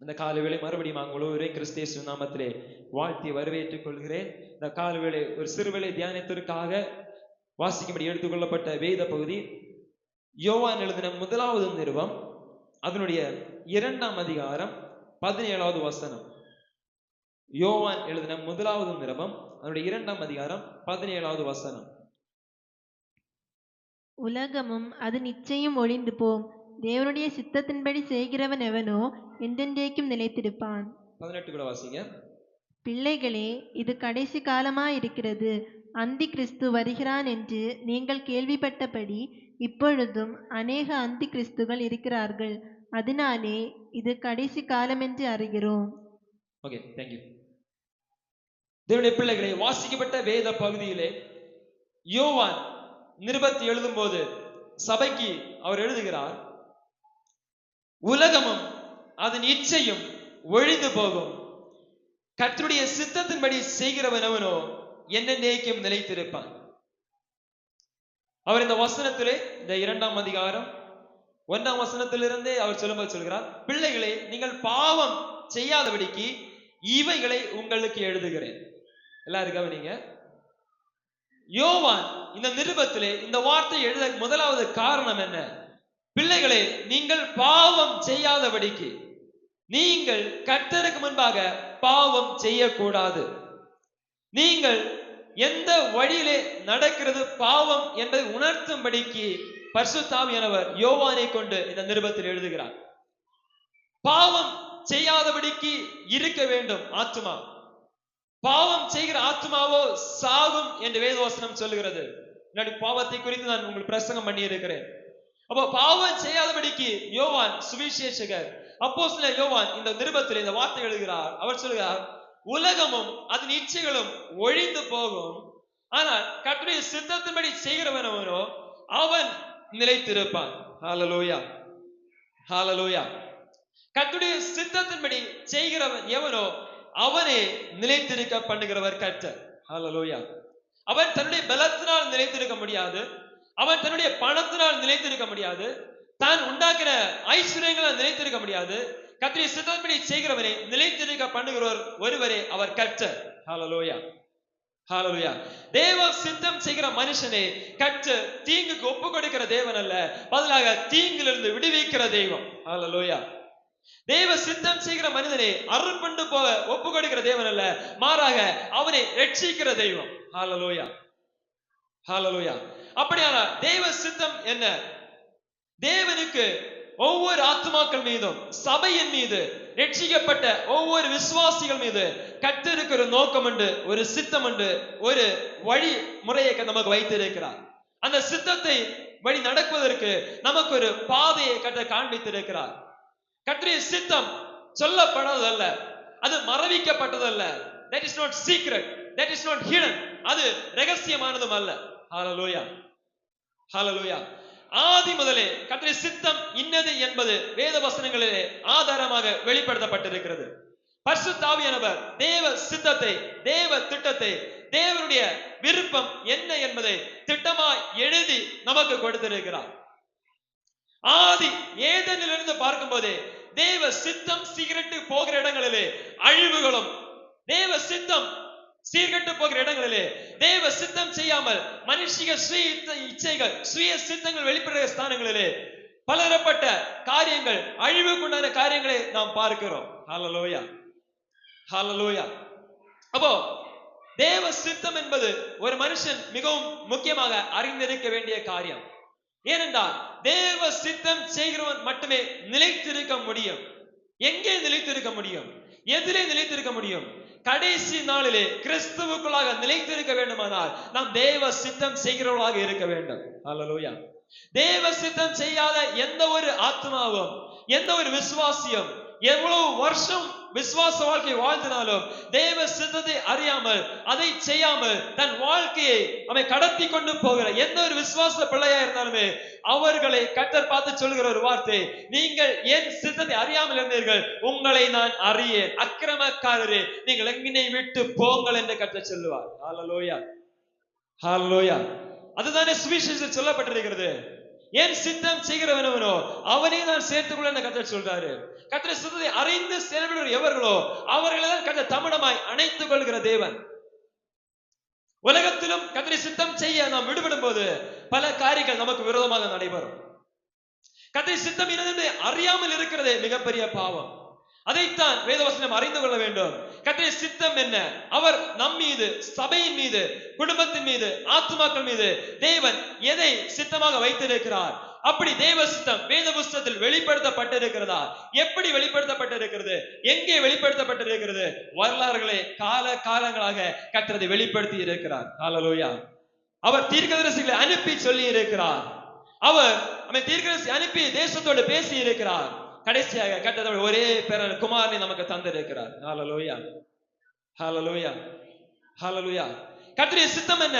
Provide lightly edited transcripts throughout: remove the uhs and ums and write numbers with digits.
இந்த காலவேளை மறுபடியும் ஒருவரை கிறிஸ்தேசு நாமத்திலே வாழ்த்தி வரவேற்றுக் கொள்கிறேன். இந்த காலவேளை ஒரு சிறுவேளை தியானத்திற்காக வாசிக்கும்படி எடுத்துக்கொள்ளப்பட்ட வேத பகுதி யோவான் எழுதின முதலாவது நிருபம், அதனுடைய 2ஆம் அதிகாரம் 17வது வசனம். யோவான் எழுதின முதலாவது நிருபம், அதனுடைய 2ஆம் அதிகாரம் 17வது வசனம். உலகமும் அது நிச்சயம் ஒழிந்து போம், தேவனுடைய சித்தத்தின்படி செய்கிறவன் எவனோ என்றென்றைக்கும் நிலைத்திருப்பான். 18 கூட வாசிங்க. பிள்ளைகளே, இது கடைசி காலமாயிருக்கிறது. அந்தி கிறிஸ்து வருகிறான் என்று நீங்கள் கேள்விப்பட்டபடி இப்பொழுதும் அநேக அந்தி கிறிஸ்துகள் இருக்கிறார்கள். அதனாலே இது கடைசி காலம் என்று அறிகிறோம். Okay, thank you. தேவனுடைய பிள்ளைகளை, வாசிக்கப்பட்ட வேத பகுதியிலே யோவான் நிருபத்தை எழுதும் போது சபைக்கு அவர் எழுதுகிறார், உலகமும் அதன் இச்சையும் ஒழிந்து போகும், கர்த்தருடைய சித்தத்தின்படி செய்கிறவனவனோ என்னென்றைக்கும் நிலைத்திருப்பான். அவர் இந்த வசனத்திலே, இந்த 2ஆம் அதிகாரம் 1ஆம் வசனத்திலிருந்தே அவர் சொல்லும்போது சொல்கிறார், பிள்ளைகளே, நீங்கள் பாவம் செய்யாதபடிக்கு இவைகளை உங்களுக்கு எழுதுகிறேன். எல்லாரும் கவனிங்க. யோவான் இந்த நிருபத்திலே இந்த வார்த்தை எழுத முதலாவது காரணம் என்ன? பிள்ளைகளே, நீங்கள் பாவம் செய்யாதபடிக்கு, நீங்கள் கர்த்தருக்கு முன்பாக பாவம் செய்யக்கூடாது. நீங்கள் எந்த வழியிலே நடக்கிறது பாவம் என்பதை உணர்த்தும்படிக்கு பரிசுத்த ஆவியானவர் யோவானை கொண்டு இந்த நிருபத்தில் எழுதுகிறார். பாவம் செய்யாதபடிக்கு இருக்க வேண்டும் ஆத்துமா. பாவம் செய்கிற ஆத்மாவோ சாகும் என்று வேதவசனம் சொல்லுகிறது. பாவத்தை குறித்து நான் உங்களுக்கு பிரசங்கம் பண்ணி இருக்கிறேன். அப்போ பாவம் செய்யாதபடிக்கு யோவான் சுவிசேஷகர், அப்போஸ்தலர் யோவான் இந்த நிருபத்தில் இந்த வார்த்தை எழுதுகிறார். அவர் சொல்கிறார், உலகமும் அதன் இச்சைகளும் ஒழிந்து போகும், ஆனால் கர்த்தருடைய சித்தத்தின்படி செய்கிறவனோ அவன் நிலைத்திருப்பான். ஹல்லேலூயா, ஹல்லேலூயா. கர்த்தருடைய சித்தத்தின்படி செய்கிறவன் எவனோ அவனே நிலைத்திருக்க பண்ணுகிறவர் கர்த்தர். ஹல்லேலூயா. அவன் தன்னுடைய பலத்தினால் நிலைத்திருக்க முடியாது, அவன் தன்னுடைய பணத்தினால் நிலைத்திருக்க முடியாது, தான் உண்டாக்கின ஐஸ்வர்யங்களால் நிலைத்திருக்க முடியாது. கர்த்தருடைய சித்தத்தின்படி செய்கிறவனை நிலைத்திருக்க பண்ணுகிறவர் ஒருவரே, அவர் கர்த்தர். ஹல்லேலூயா, ஹல்லேலூயா. தேவ சித்தம் செய்கிற மனுஷனே கர்த்தர் தீங்குக்கு ஒப்பு கொடுக்கிற தேவன் அல்ல, பதிலாக தீங்கிலிருந்து விடுவிக்கிற தெய்வம். ஹல்லேலூயா. தேவ சித்தம் செய்கிற மனிதனை அருள்பண்டு போக ஒப்பு கொடுக்கிற தேவன் அல்ல, மாறாக அவனை ரட்சிக்கிற தெய்வம். ஹல்லேலூயா, ஹல்லேலூயா. அப்படியான தேவ சித்தம் என்ன? தேவனுக்கு ஒவ்வொரு ஆத்துமாக்கள் மீதும், சபையின் மீது, ரட்சிக்கப்பட்ட ஒவ்வொரு விசுவாசிகள் மீது கர்த்தருக்கு ஒரு நோக்கம் உண்டு, ஒரு சித்தம் உண்டு, ஒரு வழி முறையை நமக்கு வைத்திருக்கிறார். அந்த சித்தத்தை வழி நடக்குவதற்கு நமக்கு ஒரு பாதையை கர்த்தர் காண்பித்திருக்கிறார். கர்த்தருடைய சித்தம் சொல்லப்படாதல்ல, அது மறைவிக்கப்பட்டதல்ல. That is not secret, that is not hidden. அது ரகசியமானதும் அல்ல. ஹல்லேலூயா, ஹல்லேலூயா. ஆதி முதலே கர்த்தருடைய சித்தம் இன்னது என்பது வேத வசனங்களிலே ஆதாரமாக வெளிப்படுத்தப்பட்டிருக்கிறது. பரிசுத்த ஆவியானவர் தேவ சித்தத்தை, தேவ திட்டத்தை, தேவனுடைய விருப்பம் என்ன என்பதை திட்டமாய் எழுதி நமக்கு கொடுத்திருக்கிறார். ஆதி ஏதேனிலிருந்து பார்க்கும் போதே தேவ சித்தம் சீர்கெட்டு போகிற இடங்களிலே அழிவுகளும், தேவ சித்தம் சீர்கெட்டு போகிற இடங்களிலே தேவ சித்தம் செய்யாமல் மனுஷிக சுய இச்சைகள், சுய சித்தங்கள் வெளிப்படுகிற ஸ்தானங்களிலே பலதரப்பட்ட காரியங்கள், அழிவுக்குண்டான காரியங்களை நாம் பார்க்கிறோம். ஹல்லேலூயா, ஹல்லேலூயா. அப்போ தேவ சித்தம் என்பது ஒரு மனுஷன் மிகவும் முக்கியமாக அறிந்திருக்க வேண்டிய காரியம். ஏனென்றால் தேவ சித்தம் செய்கிறவன் மட்டுமே நிலைத்திருக்க முடியும். எங்கே நிலைத்திருக்க முடியும்? எதிலே நிலைத்திருக்க முடியும்? கடைசி நாளிலே கிறிஸ்துவுக்குள்ளாக நிலைத்திருக்க வேண்டுமானால் நாம் தேவ சித்தம் செய்கிறவர்களாக இருக்க வேண்டும். ஹல்லேலூயா. தேவ சித்தம் செய்யாத எந்த ஒரு ஆத்மாவும், எந்த ஒரு விசுவாசியும் எவ்வளவு வருஷம் விசுவாச வாழ்க்கை வாழ்ந்தினாலும் தேவ சித்தத்தை அறியாமல், அதை செய்யாமல் தன் வாழ்க்கையை அவன் கடத்தி கொண்டு போகிற எந்த ஒரு விசுவாச பிள்ளையா இருந்தாலுமே அவர்களை கர்த்தர் பார்த்து சொல்கிற ஒரு வார்த்தை, நீங்கள் என் சித்தத்தை அறியாமல் இருந்தீர்கள், உங்களை நான் அறியேன், அக்கிரமக்காரரே நீங்கள் எங்கினை விட்டு போங்கள் என்று கர்த்தர் சொல்லுவார். ஹல்லேலூயா, ஹல்லேலூயா. அதுதானே சுவிசேஷத்தில் சொல்லப்பட்டிருக்கிறது. என் சித்தம் செய்கிறவனவனோ அவனே நான் சேர்த்துக்கொள்ள கர்த்தர் சொல்றாரு. கர்த்தர் சித்தத்தை அறிந்து செயல்படுகிற எவர்களோ அவர்களை தான் கர்த்தர் தம்மிடமாய் அணைத்துக் கொள்கிற தேவன். உலகத்திலும் கர்த்தரை சித்தம் செய்ய நாம் விடுபடும் போது பல காரியங்கள் நமக்கு விரோதமாக நடைபெறும். கர்த்தரை சித்தம் என்னது அறியாமல் இருக்கிறது மிகப்பெரிய பாவம். அதைத்தான் வேதவசனம் அறிந்து கொள்ள வேண்டும். கர்த்தருடைய சித்தம் என்ன? அவர் நம் மீது, சபையின் மீது, குடும்பத்தின் மீது, ஆத்துமாக்கள் மீது தேவன் எதை சித்தமாக வைத்திருக்கிறார்? அப்படி தேவ சித்தம் வேத புஸ்தகத்தில் வெளிப்படுத்தப்பட்டிருக்கிறதா? எப்படி வெளிப்படுத்தப்பட்டிருக்கிறது? எங்கே வெளிப்படுத்தப்பட்டிருக்கிறது? வரலாறுகளை கால காலங்களாக கர்த்தரை வெளிப்படுத்தி இருக்கிறார். ஹல்லேலூயா. அவர் தீர்க்கதரிசிகளை அனுப்பி சொல்லி இருக்கிறார். அவர் தீர்க்கதரிசி அனுப்பி தேசத்தோடு பேசி இருக்கிறார். கடைசியாக கர்த்தர் ஒரே பேரன் குமாரனை நமக்கு தந்திருக்கிறார். ஹல்லேலூயா, ஹல்லேலூயா, ஹல்லேலூயா. கர்த்தருடைய சித்தம் என்ன?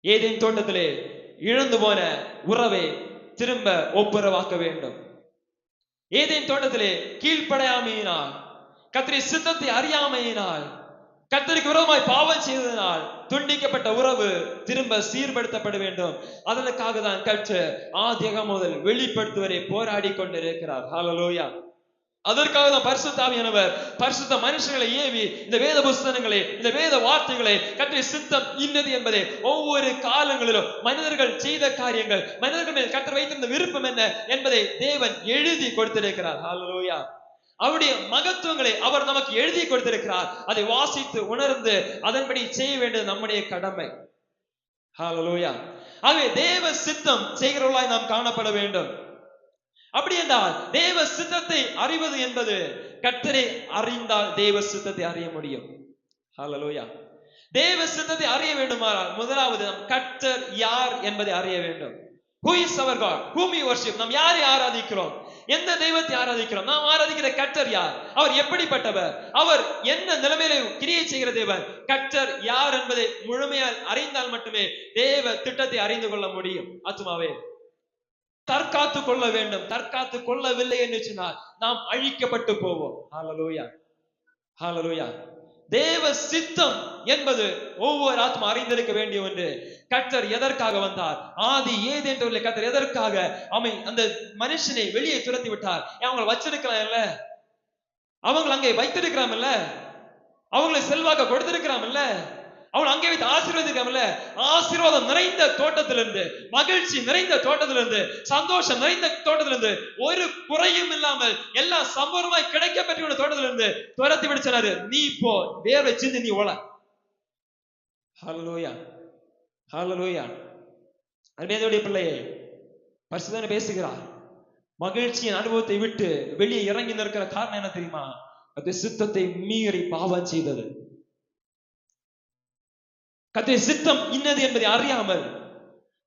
ஏதேன் தோட்டத்திலே இழந்து போன உறவை திரும்ப ஒப்புரவாக்க வேண்டும். ஏதேன் தோட்டத்திலே கீழ்ப்படையாமையினால், கர்த்தருடைய சித்தத்தை அறியாமையினால், கர்த்தருக்கு விரோதமாய் பாவம் செய்ததனால் துண்டிக்கப்பட்ட உறவு திரும்ப சீர்படுத்தப்பட வேண்டும். அதற்காக தான் கர்த்தர் ஆதியாகமம் முதல் வெளிப்படுத்துவரை போராடி கொண்டிருக்கிறார். ஹல்லேலூயா. அதற்காக தான் பரிசுத்த ஆவியானவர் பரிசுத்த மனுஷங்களை ஏவி இந்த வேத புஸ்தகங்களை, இந்த வேத வார்த்தைகளை கர்த்தருடைய சித்தம் இன்னது என்பதை ஒவ்வொரு காலங்களிலும் மனிதர்கள் செய்த காரியங்கள், மனிதர்கள் மேல் கர்த்தர் வைத்திருந்த விருப்பம் என்ன என்பதை தேவன் எழுதி கொடுத்திருக்கிறார். ஹல்லேலூயா. அவருடைய மகத்துவங்களை அவர் நமக்கு எழுதி கொடுத்திருக்கிறார். அதை வாசித்து உணர்ந்து அதன்படி செய்ய வேண்டியது நம்முடைய கடமை. ஹல்லேலூயா. ஆகவே தேவ சித்தம் செய்கிறவர்களாய் நாம் காணப்பட வேண்டும். அப்படி என்றால் தேவ சித்தத்தை அறிவது என்பது, கர்த்தரை அறிந்தால் தேவ சித்தத்தை அறிய முடியும். ஹல்லேலூயா. தேவ சித்தத்தை அறிய வேண்டுமானால் முதலாவது நாம் கர்த்தர் யார் என்பதை அறிய வேண்டும். Who is our God? Whom we worship? நாம் யாரை ஆராதிக்கிறோம்? எந்த தெய்வத்தை ஆராதிக்கிறோம்? நாம் ஆராதிக்கிற கர்த்தர் யார்? அவர் எப்படிப்பட்டவர்? அவர் என்ன நிலைமையில கிரியை செய்கிற தேவன்? கர்த்தர் யார் என்பதை முழுமையால் அறிந்தால் மட்டுமே தேவ திட்டத்தை அறிந்து கொள்ள முடியும். ஆத்துமாவே தற்காத்து கொள்ள வேண்டும். தற்காத்து கொள்ளவில்லை என்று சொன்னால் நாம் அழிக்கப்பட்டு போவோம். ஹல்லேலூயா, ஹல்லேலூயா. தேவ சித்தம் என்பது ஒவ்வொரு ஆத்மா அறிந்திருக்க வேண்டிய ஒன்று. கர்த்தர் எதற்காக வந்தார்? ஆதி ஏதேன் தோட்டத்திலே கர்த்தர் எதற்காக அந்த மனுஷனை வெளியே துரத்தி விட்டார்? அவங்களை வச்சிருக்கலாம் இல்ல, அவங்களை அங்கே வைத்திருக்கிறாம் இல்ல, அவங்களை செல்வாக்க கொடுத்திருக்கிறாம் இல்ல, அவங்களை அங்கே வைத்து ஆசீர்வதிக்காமல்ல. ஆசீர்வாதம் நிறைந்த தோட்டத்திலிருந்து, மகிழ்ச்சி நிறைந்த தோட்டத்திலிருந்து, சந்தோஷம் நிறைந்த தோட்டத்திலிருந்து, ஒரு குறையும் இல்லாமல் எல்லாம் சம்பூர்ணமாய் கிடைக்க பெற்ற தோட்டத்திலிருந்து துரத்தி விடுச்சாரு. நீ இப்போ வேர்வை சிந்தி நீ ஓல. ஹல்லேலூயா, ஹல்லேலூயா. அன்பேதுடைய பிள்ளையே, பரிசுத்தன் பேசுகிறார். மகிழ்ச்சியின் அனுபவத்தை விட்டு வெளியே இறங்கி நிற்கிற காரணம் என்ன தெரியுமா? அது சித்தத்தை மீறி பாவம் செய்தது. கர்த்தருடைய சித்தம் இன்னது என்பதை அறியாமல்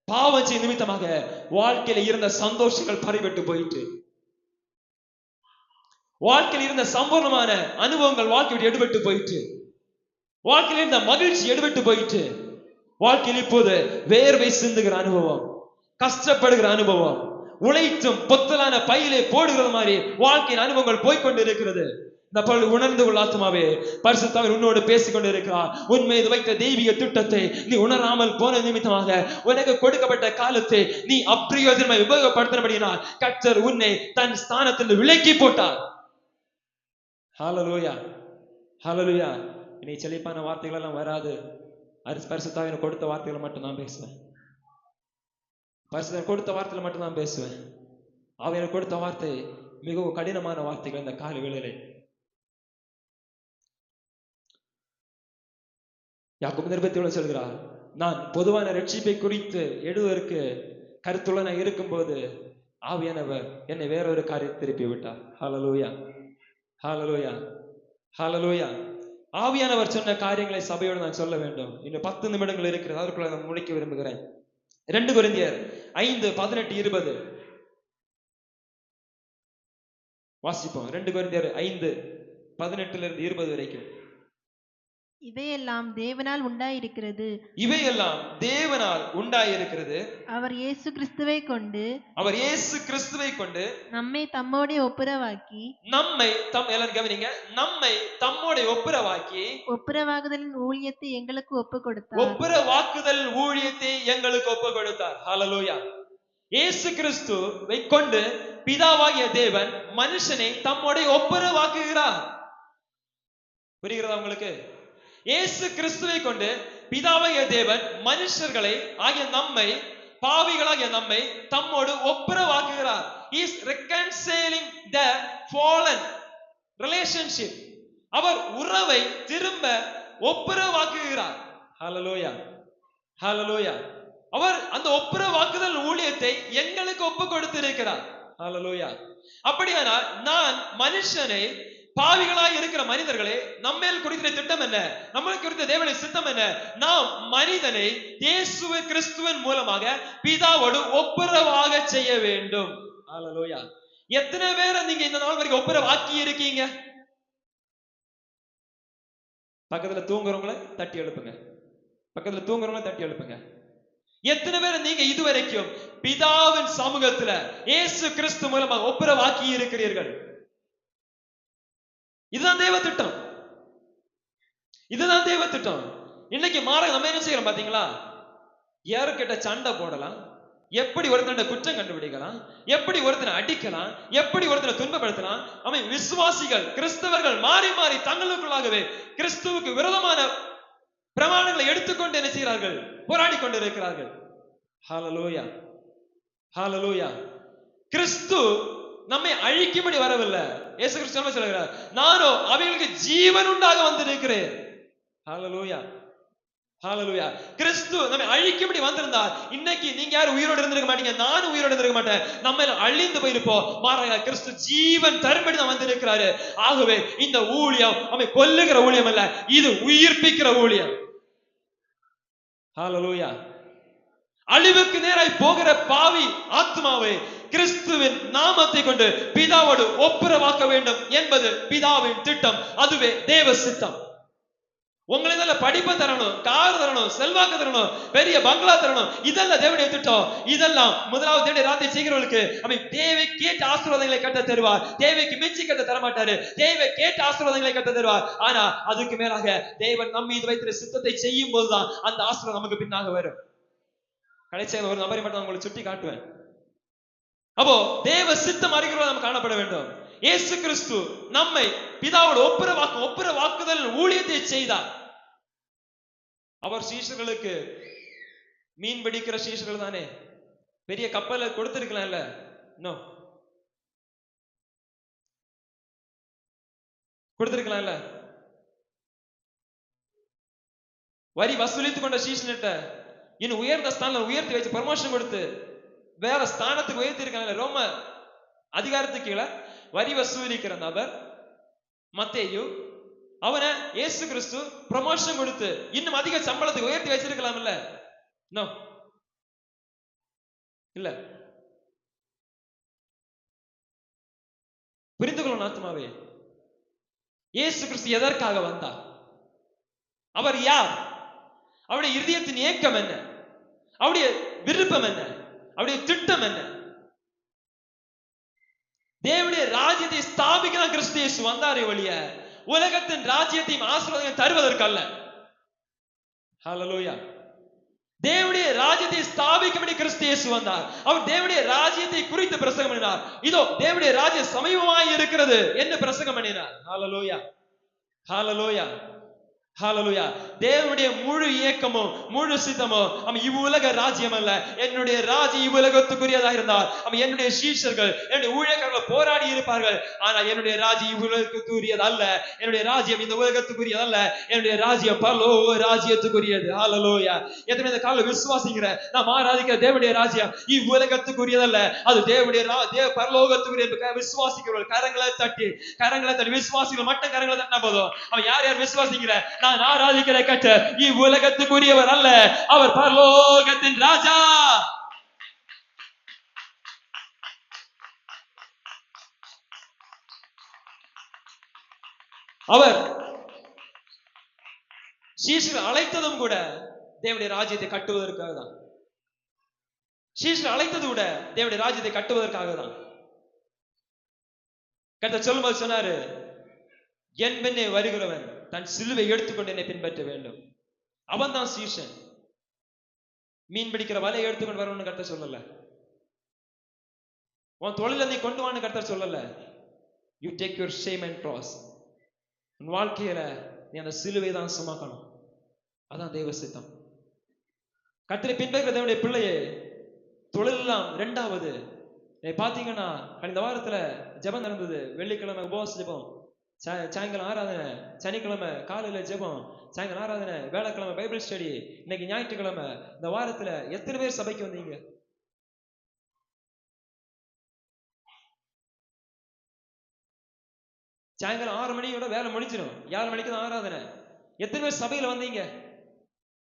பாவம் செய்ய நிமித்தமாக வாழ்க்கையில இருந்த சந்தோஷங்கள் பறிபட்டு போயிட்டு, வாழ்க்கையில் இருந்த சம்பூர்ணமான அனுபவங்கள் வாழ்க்கை விட்டு எடுபட்டு போயிட்டு, வாழ்க்கையில் இருந்த மகிழ்ச்சி எடுபட்டு போயிட்டு, வாழ்க்கையில் இப்போது வேர்வை சிந்துகிற அனுபவம், கஷ்டப்படுகிற அனுபவம், உழைத்தும் பொத்தலான பையிலே போடுகிற மாதிரி வாழ்க்கையின் அனுபவங்கள் போய்கொண்டு இருக்கிறது. உணர்ந்து கொள்ள ஆத்துமாவே, பரிசுத்த ஆவியானவர் உன்னோடு பேசிக்கொண்டு இருக்கிறார். உன்மீது இது வைத்த தெய்வீக திட்டத்தை நீ உணராமல் போன நிமித்தமாக உனக்கு கொடுக்கப்பட்ட காலத்தை நீ அப்பிரயோஜனமாய் உபயோகப்படுத்தினபடியினால் கர்த்தர் உன்னை தன் ஸ்தானத்தில் விலக்கி போட்டார். ஹல்லேலூயா, ஹல்லேலூயா. இனி செழிப்பான வார்த்தைகள் எல்லாம் வராது. பரிசுத்த ஆவியானவர் கொடுத்த வார்த்தைகளை மட்டும் நான் பேசுவேன். பரிசுத்த கொடுத்த வார்த்தைகளை மட்டும் நான் பேசுவேன். ஆவியானவர் கொடுத்த வார்த்தை மிகவும் கடினமான வார்த்தைகள். இந்த காலை வேளையிலே யாக்கோபு நிருபத்தில் சொல்கிறார், நான் பொதுவான ரட்சிப்பை குறித்து எழுதுவதற்கு கருத்துள்ளன இருக்கும்போது ஆவியானவர் என்னை வேறொரு காரியத்தை திருப்பி விட்டார். ஹல்லேலூயா, ஹல்லேலூயா, ஹல்லேலூயா. ஆவியானவர் சொன்ன காரியங்களை சபையோடு நான் சொல்ல வேண்டும். இன்னும் 10 நிமிடங்கள் இருக்கிறது. அதற்குள்ள நான் முடிக்க விரும்புகிறேன். 2 கொரிந்தியர் 5:18-20 வாசிப்போம். 2 கொரிந்தியர் 5:18-20 வரைக்கும். இவையெல்லாம் தேவனால் உண்டாயிருக்கிறது. இவையெல்லாம் தேவனால் உண்டாயிருக்கிறது. அவர் இயேசு கிறிஸ்துவை கொண்டு, அவர் இயேசு கிறிஸ்துவை கொண்டு நம்மை தம்மோடே ஒப்புரவாக்கி, எல்லாரும் கவனிங்க, நம்மை தம்மோடே ஒப்புரவாக்கி, ஒப்புரவாகுதலின் ஊழியத்தை எங்களுக்கு ஒப்பு கொடுத்தார். ஒப்புரவாக்குதல் ஊழியத்தை எங்களுக்கு ஒப்பு கொடுத்தார். ஹல்லேலூயா. இயேசு கிறிஸ்துவை கொண்டு பிதாவாகிய தேவன் மனுஷனை தம்முடைய ஒப்புரவாக்குகிறார். புரிகிறதா உங்களுக்கு? இயேசு கிறிஸ்துவை கொண்டு பிதாவாகிய தேவன் மனுஷர்களை ஆகிய நம்மை, பாவிகளாகிய நம்மை தம்மோடு ஒப்புரவாக்குகிறார். He is reconciling the fallen relationship. அவர் உறவை திரும்ப ஒப்புரவாக்குகிறார். ஹல்லேலூயா, ஹல்லேலூயா. அவர் அந்த ஒப்புரவாக்குதல் ஊழியத்தை எங்களுக்கு ஒப்பு கொடுத்திருக்கிறார். ஹல்லேலூயா. அப்படியானால் நான் மனுஷனை, பாவிகளாய் இருக்கிற மனிதர்களே, நம்மேல் குறித்த திட்டம் என்ன? நம்மளுக்கு குறித்த தேவனுடைய சித்தம் என்ன? நாம் மனிதனை இயேசு கிறிஸ்துவின் மூலமாக பிதாவோடு ஒப்புரவாக செய்ய வேண்டும். ஹல்லேலூயா. எத்தனை பேரை நீங்க இந்த நாள் வரைக்கும் ஒப்புரவாக்கி இருக்கீங்க? பக்கத்துல தூங்குறவங்களை தட்டி எழுப்புங்க. பக்கத்துல தூங்குறவங்களை தட்டி எழுப்புங்க. எத்தனை பேர் நீங்க இதுவரைக்கும் பிதாவின் சமூகத்துல இயேசு கிறிஸ்து மூலமாக ஒப்புரவாக்கி இருக்கிறீர்கள்? இதுதான் தேவ திட்டம். இதுதான் தேவ திட்டம். இன்னைக்கு மாற நம்ம என்ன செய்யறோம் பாத்தீங்களா? யாருக்கிட்ட சண்டை போடலாம், எப்படி ஒருத்தனை குற்றம் கண்டுபிடிக்கலாம், எப்படி ஒருத்தனை அடிக்கலாம், எப்படி ஒருத்தனை துன்பப்படுத்தலாம். அவன் விசுவாசிகள், கிறிஸ்தவர்கள் மாறி மாறி தங்களுக்குள்ளாகவே கிறிஸ்துவுக்கு விரோதமான பிரமாணங்களை எடுத்துக்கொண்டு என்ன செய்கிறார்கள்? போராடி கொண்டு இருக்கிறார்கள். ஹல்லேலூயா, ஹல்லேலூயா. கிறிஸ்து நம்மை அழிக்கும்படி வரவில்லை. இயேசு கிறிஸ்து சொல்கிறார், நானோ அவைகளுக்கு ஜீவன் உண்டாக வந்திருக்கிறேன். ஹல்லேலூயா, ஹல்லேலூயா. கிறிஸ்து நம்மை அழிக்கும்படி வந்திருந்தார், இன்னைக்கு நீங்க யாரும் உயிரோடு இருந்திருக்க மாட்டீங்க, நானும் உயிரோடு இருந்திருக்க மாட்டேன். நம்ம அழிந்து போயிருப்போம். மாறாக கிறிஸ்து ஜீவன் தரும்படி தான் வந்திருக்கிறாரு. ஆகவே இந்த ஊழியம் நம்மை கொல்லுகிற ஊழியம் அல்ல, இது உயிர்ப்பிக்கிற ஊழியம். ஹல்லேலூயா. அழிவுக்கு நேராய் போகிற பாவி ஆத்மாவை கிறிஸ்துவின் நாமத்தை கொண்டு பிதாவோடு ஒப்புரவாக்க வேண்டும் என்பது பிதாவின் திட்டம். அதுவே தேவ சித்தம். உங்களுக்கு நல்ல படிப்பை தரணும், கார் தரணும், செல்வாக்கு தரணும், பெரிய பங்களா தரணும், இதெல்லாம் தேவனுடைய திட்டம். இதெல்லாம் முதலாவது தேவனுடைய ராஜ்யத்தை செய்கிறவர்களுக்கு அவன் தேவை கேட்ட ஆசீர்வாதங்களை கட்ட தருவார். தேவைக்கு மிஞ்சி கட்ட தரமாட்டாரு. தேவை கேட்ட ஆசீர்வாதங்களை கட்ட தருவார். ஆனா அதுக்கு மேலாக தேவன் நம்ம மீது வைத்திருக்கிற சித்தத்தை செய்யும் போதுதான் அந்த ஆசீர்வாதம் நமக்கு பின்னாக வரும். கடைசியாக ஒரு நபரை மட்டும் உங்களுக்கு சுட்டி காட்டுவேன். அப்போ தேவ சித்தம் அறிகிறவர்கள் நாம் காணப்பட வேண்டும். இயேசு கிறிஸ்து நம்மை பிதாவோடு ஒப்புரவாக்குதல் ஊழியத்தை செய்தார். அவர் சீஷர்களுக்கு, மீன் பிடிக்கிற சீஷர்கள் தானே, பெரிய கப்பலை கொடுத்திருக்கலாம்ல? நோ, கொடுத்திருக்கலாம்ல? வரி வசூலித்துக் கொண்ட சீஷனிட்ட இன்னும் உயர்ந்த ஸ்தானம் உயர்த்தி வச்சு ப்ரமோஷன் கொடுத்து வேற ஸ்தானத்துக்கு உயர்த்தி இருக்காங்க. ரோம அதிகாரத்துக்கு கீழே வரி வசூலிக்கிற நபர் மத்தேயு, அவனை இயேசு கிறிஸ்து ப்ரமோஷன் கொடுத்து இன்னும் அதிக சம்பளத்துக்கு உயர்த்தி வச்சிருக்கலாம் இல்ல? நோ, இல்ல. புரிந்து கொள்ளணும் ஆத்மாவே. இயேசு கிறிஸ்து எதற்காக வந்தார்? அவர் யார்? அவருடைய இதயத்தின் ஏக்கம் என்ன? அவருடைய விருப்பம் என்ன? அவருடைய திட்டம் என்ன? தேவனுடைய ராஜ்யத்தை ஸ்தாபிக்க கிறிஸ்து இயேசு வந்தாரே ஒழிய உலகத்தின் ராஜ்யத்தையும் ஆசீர்வாதம் தருவதற்கல்ல. ஹல்லேலூயா. தேவனுடைய ராஜ்யத்தை ஸ்தாபிக்கும்படி கிறிஸ்து இயேசு வந்தார். அவர் தேவனுடைய ராஜ்யத்தை குறித்து பிரசங்கம் பண்ணினார். இதோ தேவனுடைய ராஜ்யம் சமீபமாய் இருக்கிறது என்று பிரசங்கம் பண்ணினார். ஹல்லேலூயா, ஹல்லேலூயா, ஹல்லேலூயா. தேவனுடைய முழு இயக்கமும் முழு சித்தமும் அவன் இவ்வுலக ராஜ்யம் அல்ல, என்னுடைய ராஜ்யம் இவ்வுலகத்துக்குரியதாக இருந்தால் அவன் என்னுடைய சீஷர்கள், என்னுடைய ஊழியக்காரர்கள் போராடி இருப்பார்கள். ஆனால் என்னுடைய ராஜ்யம் இவ்வுலகத்துக்குரியது அல்ல, என்னுடைய ராஜ்யம் இந்த உலகத்துக்குரியது அல்ல, என்னுடைய ராஜ்யம் பரலோக ராஜ்யத்துக்குரியது. ஹல்லேலூயா. எத்தனை இந்த கால விசுவாசிக்கிற நாம் ஆராதிக்கிற தேவனுடைய ராஜ்யம் இவ்வுலகத்துக்குரியதல்ல, அது தேவனுடைய பரலோகத்துக்குரிய விசுவாசிக்கிறவர்கள் கரங்களை தட்டி விசுவாசிகள் மட்டும் கரங்களை தட்டினா போதும். அவன் யார் யார் விசுவாசிக்கிற நான் ஆராதிக்கிற கர்த்தர் இவ்வுலகத்துக்குரியவர் அல்ல, அவர் பரலோகத்தின் ராஜா. அவர் சீஷர்கள் அழைத்ததும் கூட தேவனுடைய ராஜ்யத்தை கட்டுவதற்காக தான். சீஷர்கள் அழைத்தது கூட தேவனுடைய ராஜ்யத்தை கட்டுவதற்காக தான். கர்த்தர் சொல்லும்போது சொன்னாரு, என் பின்னே வருகிறவன் தன் சிலுவை எடுத்துக்கொண்டு என்னை பின்பற்ற வேண்டும். அவன் தான் சீஷன். மீன் பிடிக்கிற வலையை எடுத்துக்கொண்டு வரணும்னு கர்த்தர் சொல்லல. உன் தொழில நீ கொண்டு வான்னு கர்த்தர் சொல்லல. You take your shame and cross. உன் வாழ்க்கையில நீ அந்த சிலுவை தான் சுமக்கணும். அதான் தெய்வ சித்தம். கர்த்தரை பின்பற்ற தேவனுடைய பிள்ளையே, தொழில் எல்லாம் ரெண்டாவது. பாத்தீங்கன்னா இந்த வாரத்துல ஜெபம் நடந்தது. வெள்ளிக்கிழமை உபவாச ஜெபம், சாயங்காலம் ஆராதனை, சனிக்கிழமை காலையில ஜெபம், சாயங்காலம் ஆராதனை, வேலைக்கிழமை பைபிள் ஸ்டடி, இன்னைக்கு ஞாயிற்றுக்கிழமை. இந்த வாரத்துல எத்தனை பேர் சபைக்கு வந்தீங்க? சாயங்காலம் 6 மணியோட வேலை முடிஞ்சிடும். 7 மணிக்கு தான் ஆராதனை. எத்தனை பேர் சபையில வந்தீங்க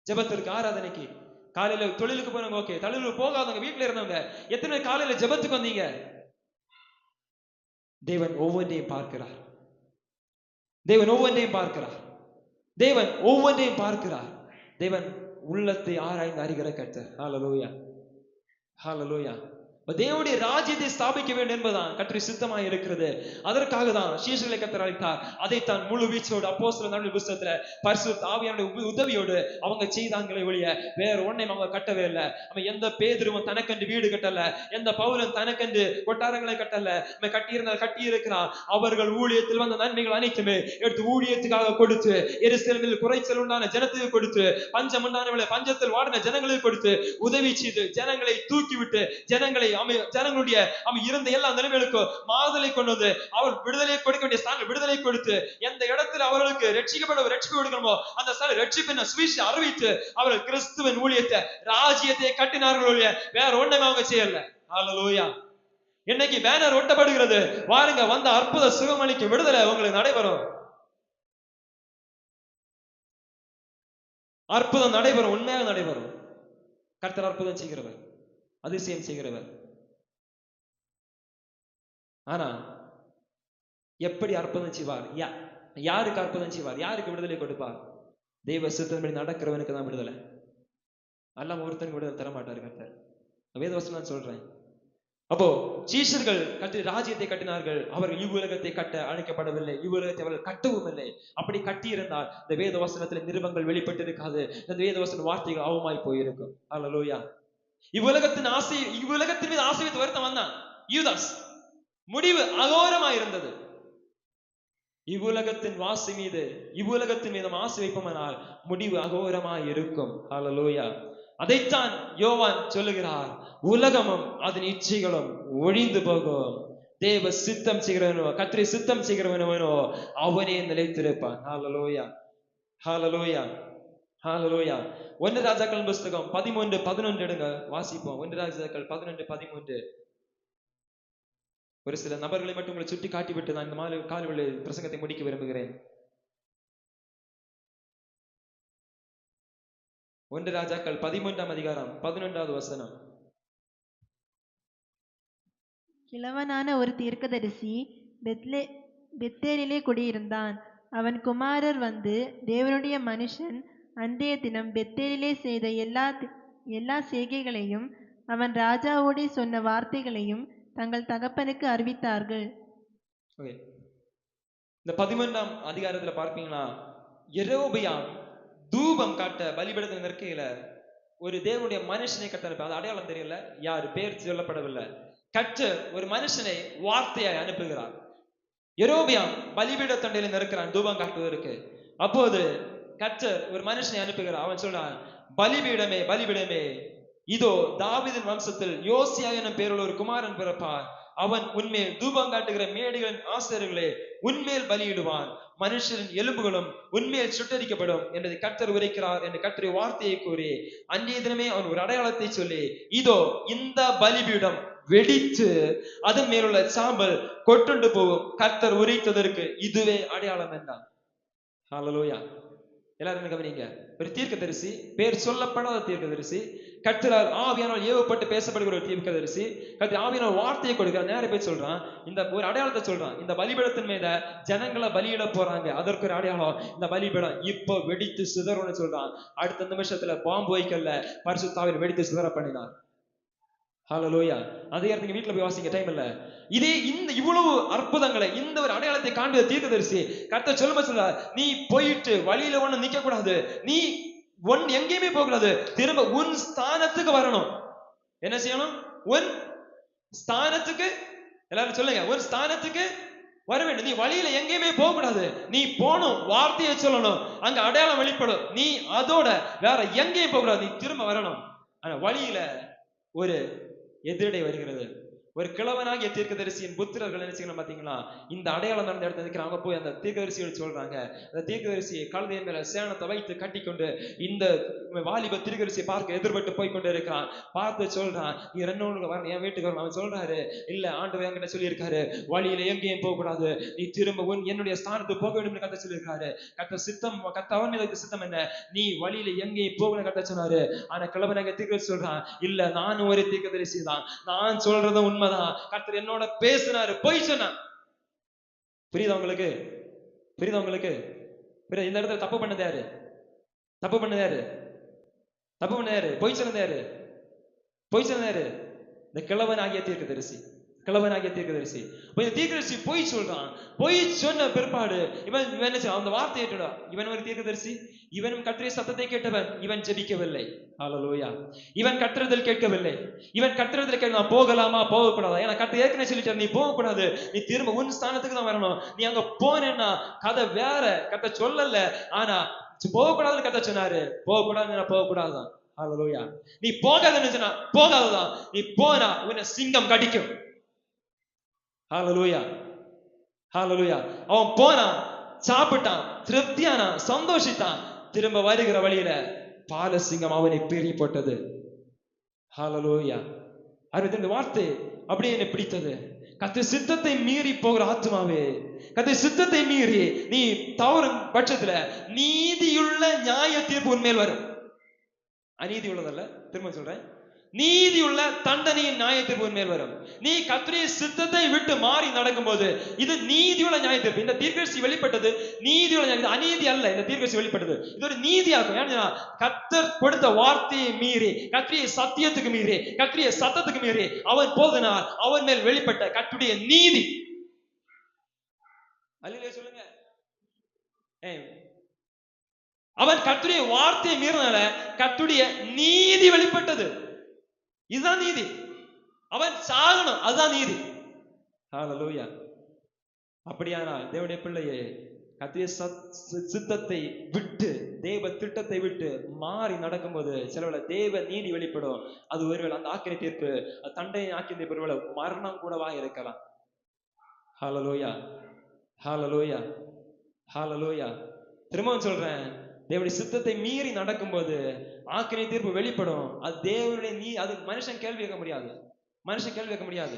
ஜெபத்திற்கு, ஆராதனைக்கு? காலையில தொழிலுக்கு போனவங்க ஓகே, தொழிலுக்கு போகாதவங்க, வீட்டுல இருந்தவங்க எத்தனை பேர் காலையில ஜெபத்துக்கு வந்தீங்க? தேவன் ஒவ்வொன்றையும் பார்க்கிறார். தேவன் ஒவ்வொன்றையும் பார்க்கிறார். தேவன் ஒவ்வொன்றையும் பார்க்கிறார். தேவன் உள்ளத்தை ஆராய்ந்து அறிகிற கர்த்தர். ஹல்லேலூயா, ஹல்லேலூயா. தேவனுடைய ராஜ்யத்தை ஸ்தாபிக்க வேண்டும் என்பதுதான் கர்த்தருடைய சித்தமாய் இருக்கிறது. அதற்காக தான் சீஷர்களை கர்த்தர் அழைத்தார். அதைத்தான் முழு வீச்சோடு அப்போஸ்தலர் நடவடிக்கைகள் புத்தகத்துல பரிசுத்த ஆவியானவருடைய உதவியோடு அவங்க செய்தாங்களே ஒழிய வேற ஒன்றையும் அவங்க கட்டவே இல்லை. அவன் எந்த பேதுருவும் தனக்கென்று வீடு கட்டல, எந்த பவுலும் தனக்கென்று கொட்டாரங்களை கட்டல. அவன் கட்டியிருந்தால் கட்டி இருக்கிறான். அவர்கள் ஊழியத்தில் வந்த நன்மைகள் அனைத்துமே எடுத்து ஊழியத்துக்காக கொடுத்து, எருசலேமில் குறைச்சல் உண்டான ஜனத்துக்கு கொடுத்து, பஞ்சம் உண்டானவர்களை பஞ்சத்தில் வாடின ஜனங்களுக்கு கொடுத்து உதவி செய்து ஜனங்களை தூக்கிவிட்டு ஜனங்களை ஜனங்களுடைய இருந்த எல்லா நிலைமைகளுக்கும் மாறுதலை கொண்டு வந்து அவர் விடுதலை கொடுக்க வேண்டிய ஸ்தானத்தில் விடுதலை கொடுத்து, எந்த இடத்துல அவர்களுக்கு ரட்சிக்கப்பட ரட்சிப்பு கொடுக்கணுமோ அந்த ஸ்தானம் ரட்சிப்பின் சுவிசேஷத்தை அறிவித்து அவர்கள் கிறிஸ்துவின் ஊழியத்தை ராஜ்யத்தை கட்டினார்கள். வேற ஒண்ணுமே அவங்க செய்யல. ஹல்லேலூயா. இன்னைக்கு பேனர் ஒட்டப்படுகிறது. வாருங்க, வந்த அற்புத சுகமளிக்கும் விடுதலை உங்களுக்கு நடைபெறும். அற்புதம் நடைபெறும், உண்மையாக நடைபெறும். கர்த்தர் அற்புதம் செய்கிறவர், அதிசயம் செய்கிறவர். ஆனா எப்படி அற்புதம் செய்வார்? யாருக்கு அற்புதம் செய்வார்? யாருக்கு விடுதலை கொடுப்பார்? தெய்வ சித்தத்தின்படி நடக்கிறவனுக்கு தான் விடுதலை. எல்லாம் ஒருத்தனுக்கு விடுதலை தர மாட்டார் கர்த்தர். வேதவசனம் நான் சொல்றேன். அப்போ சீஷர்கள் கர்த்தருடைய ராஜ்யத்தை கட்டினார்கள். அவர்கள் இவ்வுலகத்தை கட்ட அழைக்கப்படவில்லை, இவ்வுலகத்தை அவர்கள் கட்டவும் இல்லை. அப்படி கட்டி இருந்தால் இந்த வேத வசனத்துல நிருபங்கள் வெளிப்பட்டு இருக்காது. இந்த வேத வசன வார்த்தைகள் அவமாய் போயிருக்கும். ஹல்லேலூயா. இவ்வுலகத்தின் ஆசை, இவ்வுலகத்தின் மீது ஆசை வைத்து வருத்தம் வந்தான் யூதாஸ். முடிவு அகோரமாய் இருந்தது. இவ்வுலகத்தின் வாசி மீது, இவ்வுலகத்தின் மீது ஆசை வைப்போமானால் முடிவு அகோரமாய் இருக்கும். ஹல்லேலூயா. அதைத்தான் யோவான் சொல்லுகிறார், உலகமும் அதன் இச்சைகளும் ஒழிந்து போகும், தேவ சித்தம் செய்கிறவனோ கர்த்தருடைய சித்தம் செய்கிறவனோ அவனே நிலைத்திருப்பான். ஹல்லேலூயா, ஹல்லேலூயா, ஹல்லேலூயா. 1 ராஜாக்கள் புத்தகம் 13:11 எடுங்க, வாசிப்போம். 1 ராஜாக்கள் 11:13. ஒரு சில நபர்களை மட்டும் உங்களை சுட்டி காட்டிவிட்டு நான் இந்த காலை பிரசங்கத்தை முடிக்க விரும்புகிறேன். 1 ராஜாக்கள் 13ஆம் அதிகாரம் 11வது வசனம். கிழவனான ஒரு தீர்க்கதரிசி பெத்தேலிலே குடியிருந்தான். அவன் குமாரர் வந்து, தேவனுடைய மனுஷன் அன்றைய தினம் பெத்தேலிலே செய்த எல்லா செய்கைகளையும் அவன் ராஜாவோடே சொன்ன வார்த்தைகளையும் தங்கள் தகப்பனுக்கு அறிவித்தார்கள். இந்த 13ஆம் அதிகாரத்துல பார்ப்பீங்கன்னா, யெரொபெயாம் தூபம் காட்ட பலிபீடத்தில் நிற்கையில ஒரு தேவனுடைய மனுஷனை கட்ட, அது அடையாளம் தெரியல, யார் பேர் சொல்லப்படவில்லை. கர்த்தர் ஒரு மனுஷனை வார்த்தையாய் அனுப்புகிறார். யெரொபெயாம் பலிபீட தண்டையில நிற்கிறான் தூபம் காட்டுவதற்கு. அப்போது கர்த்தர் ஒரு மனுஷனை அனுப்புகிறார். அவன் சொல்றான், பலிபீடமே பலிபீடமே, இதோ தாவீதின் வம்சத்தில் யோசியா எனும் பேருள்ள ஒரு குமாரன் பிறப்பார். அவன் உன்மேல் தூபம் காட்டுகிற மேடைகளின் ஆசிரியர்களே உன்மேல் பலியிடுவான். மனுஷரின் எலும்புகளும் உன்மேல் சுட்டரிக்கப்படும் என்பதை கர்த்தர் உரைக்கிறார் என்று கர்த்தருடைய வார்த்தையை கூறி, அன்றைய தினமே அவன் ஒரு அடையாளத்தை சொல்லி, இதோ இந்த பலிபீடம் வெடித்து அதன் மேலுள்ள சாம்பல் கொட்டுண்டு போகும், கர்த்தர் உரைத்ததற்கு இதுவே அடையாளம் என்றான். ஹல்லேலூயா. எல்லாரும் கவனிங்க. ஒரு தீர்க்கதரிசி, பேர் சொல்லப்படாத தீர்க்கதரிசி, கர்த்தரால் ஆவியானவர் ஏவப்பட்டு பேசப்படுகிற ஒரு தீர்க்கதரிசி, கர்த்தர் ஆவியானவர் வார்த்தையை கொடுக்கிறார். நேர போய் சொல்றான், இந்த ஒரு அடையாளத்தை சொல்றான், இந்த பலிபீடத்தின் மீத ஜனங்களை பலியிட போறாங்க, அதற்கு ஒரு அடையாளம் இந்த பலிபீடம் இப்போ வெடித்து சிதறும்னு சொல்றான். அடுத்த நிமிஷத்துல பாம்பு வைக்கல, பரிசுத்த ஆவியானவர் வெடித்து சிதற பண்ணினார். ஹல்லேலூயா. அதே இடத்துக்கு வீட்டுல போய் வாசிங்க, டைம் இல்ல. இதே இந்த இவ்வளவு அற்புதங்களை, இந்த ஒரு அடையாளத்தை காண்பது தீர்க்கதரிசி கர்த்தர் சொல்ல, நீ போயிட்டு வழியில ஒண்ணு நிக்க கூடாது, நீ எங்கேயுமே போக கூடாது, திரும்ப உன் ஸ்தானத்துக்கு வரணும். என்ன செய்யணும்? உன் ஸ்தானத்துக்கு எல்லாரும் சொல்லுங்க, ஒரு ஸ்தானத்துக்கு வர வேண்டும். நீ வழியில எங்கேயுமே போக கூடாது. நீ போகணும், வார்த்தையை சொல்லணும், அங்க அடையாளம் வெளிப்படும். நீ அதோட வேற எங்கேயும் போக கூடாது, நீ திரும்ப வரணும். ஆனா வழியில ஒரு எதிரடை வருகிறது. ஒரு கிழவனாகிய தீர்க்கதரிசியின் புத்திரர்கள் என்ன செய்யணும் பாத்தீங்களா, இந்த அடையாளம் நடந்த இடத்துல இருக்கிறாங்க. போய் அந்த தீர்க்கதரிசியோட சொல்றாங்க. அந்த தீர்க்கதரிசி கழுதையின் மேல சேணத்தை வைத்து கட்டி கொண்டு இந்த வாலிப தீர்க்கதரிசியை பார்க்க எதிர்பட்டு போய் கொண்டு இருக்கிறான். பார்த்து சொல்றான், நீ ரெண்டு வரணும், என் வீட்டுக்கு வரணும். அவன் சொல்றாரு, இல்ல ஆண்டவர் என்கிட்ட சொல்லியிருக்காரு, வழியில எங்கேயும் போக கூடாது, நீ திரும்ப என்னுடைய ஸ்தானத்துக்கு போக வேண்டும் கத்த சொல்லியிருக்காரு. கத்த சித்தம், கத்த அவன் மீது சித்தம் என்ன, நீ வழியில எங்கேயும் போகணும் கத்த சொன்னாரு. ஆனா கிழவனாகிய தீர்க்கதரிசி சொல்றான், இல்ல நானும் ஒரு தீர்க்கதரிசி தான், நான் சொல்றது உண்மைதான், கர்த்தர் என்னோட பேசினாரு, பொய் சொன்னான். புரியுதா உங்களுக்கு? புரியுதா உங்களுக்கு? புரியுதா? இந்த இடத்துல தப்பு பண்ணது யாரு? தப்பு பண்ணது யாரு? தப்பு பண்ணது யாரு? பொய் சொன்னது யாரு? பொய் சொன்னது யாரு? இந்த கிழவனாகிய தீர்க்கதரிசி. கிழவனாகிய தீர்க்கதரிசி. தீர்க்கதரிசி பொய் சொல்றான். பொய் சொன்ன பிற்பாடு இவன் என்ன செய்ய, அந்த வார்த்தையை ஏற்றுடா. இவன் ஒரு தீர்க்கதரிசி, இவனும் கர்த்தருடைய சத்தத்தை கேட்டவன், இவன் ஜெபிக்கவில்லை. ஹல்லேலூயா. இவன் கர்த்தரில் கேட்கவில்லை. இவன் கர்த்தரில் கேட்க, நான் போகலாமா போக கூடாதா? ஏன்னா கர்த்தர் ஏற்கனவே சொல்லிட்டாரு, நீ போக கூடாது, நீ திரும்ப உன் ஸ்தானத்துக்கு தான் வரணும். நீ அங்க போனேன்னா கதை வேற. கர்த்தர் சொல்லல, ஆனா போக கூடாதுன்னு கர்த்தர் சொன்னாரு. போக கூடாதுன்னு போக கூடாதுதான். ஹல்லேலூயா. நீ போகாதுன்னு சொன்னா போகாதுதான். நீ போனா உன்னை சிங்கம் கடிக்கும். ஹல்லேலூயா. ஹல்லேலூயா. அவன் போனான், சாப்பிட்டான், திருப்தியானான், சந்தோஷித்தான். திரும்ப வருகிற வழியில பாலசிங்கம் அவனை பீறி போட்டது. ஹல்லேலூயா. இந்த வார்த்தை அப்படியே என்னை பிடித்தது. கர்த்தர் சித்தத்தை மீறி போகிற ஆத்துமாவே, கர்த்தர் சித்தத்தை மீறி நீ தவறும் பட்சத்துல நீதியுள்ள நியாய தீர்ப்பு உன்மேல் வரும். அநீதி உள்ளதல்ல, திரும்ப சொல்றேன், நீதியுள்ள தண்டனையின் நியாய தீர்ப்பு மேல் வரும். நீ கர்த்தருடைய சித்தத்தை விட்டு மாறி நடக்கும்போது இது நீதியுள்ள நியாய தீர்ப்பு. இந்த தீர்க்கதரிசி வெளிப்பட்டது நீதியுள்ள நியாயம், அநீதி அல்ல. இந்த தீர்க்கதரிசி வெளிப்பட்டது இது ஒரு நீதியாகும். ஏன்னா கர்த்தர் கொடுத்த வார்த்தையை மீறி, கர்த்தருடைய சத்தியத்துக்கு மீறி, கர்த்தருடைய சத்தத்துக்கு மீறி அவன் போதனால் அவன் மேல் வெளிப்பட்ட கர்த்தருடைய நீதி. அல்லேலூயா சொல்லுங்க. அவன் கர்த்தருடைய வார்த்தையை மீறினால கர்த்தருடைய நீதி வெளிப்பட்டது. இதுதான் நீதி. அவன் சாகணும், அதுதான் நீதி. ஹல்லேலூயா. அப்படியானால் தேவனுடைய பிள்ளையே, கர்த்தருடைய சித்தத்தை விட்டு, தேவ திட்டத்தை விட்டு மாறி நடக்கும்போது சிலவேளை தேவ நீதி வெளிப்படும். அது ஒருவேளை அந்த ஆக்கினை தீர்ப்பு, தண்டனை ஆக்கினை தீர்ப்பு ஒருவேளை மரணம் கூடவா இருக்கலாம். ஹல்லேலூயா. ஹல்லேலூயா. ஹல்லேலூயா. திரும்பவும் சொல்றேன், தேவனுடைய சித்தத்தை மீறி நடக்கும்போது ஆக்கினை தீர்ப்பு வெளிப்படும். அது தேவனுடைய அது மனுஷன் கேள்வி கேட்க முடியாது. மனுஷன் கேள்வி கேட்க முடியாது.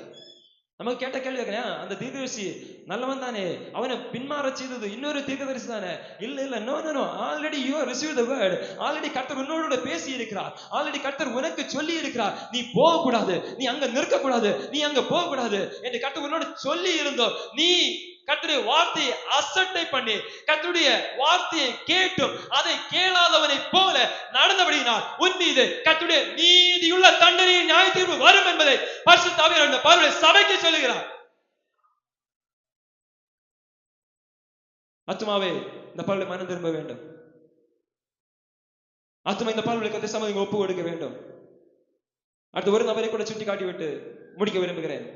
நமக்கு கேட்ட கேள்வி கேட்கிறேன், அந்த தீர்க்கதரிசி நல்லவன் தானே, அவனை பின்மாற செய்தது இன்னொரு தீர்க்கதரிசி தானே? இல்ல இல்ல, no no no, already you are receive the word. Already கர்த்தர் உன்னோட பேசி இருக்கிறார். ஆல்ரெடி கர்த்தர் உனக்கு சொல்லி இருக்கிறார். நீ போக கூடாது, நீ அங்க நிற்க கூடாது, நீ அங்க போக கூடாது என்று கர்த்தர் உன்னோட சொல்லி இருந்தோம். நீ கர்த்தருடைய வார்த்தையை அசட்டை பண்ணி, கர்த்தருடைய வார்த்தையை கேட்டும் அதை கேளாதவனை போல நடந்தபடியினால் உன் மீது கர்த்தருடைய நீதியுள்ள தண்டனையின் நியாய தீர்ப்பு வரும் என்பதை பரிசுத்த ஆவியானவர் இந்த பவுலுடைய சபைக்கு சொல்லுகிறார். ஆத்துமாவே, இந்த பவுலை மனம் திரும்ப வேண்டும். ஆத்துமா, இந்த பவுலை கர்த்தர் சமூகத்துக்கு ஒப்பு கொடுக்க வேண்டும். அடுத்து ஒரு நபரை கூட சுட்டி காட்டி விட்டு முடிக்க விரும்புகிறேன்.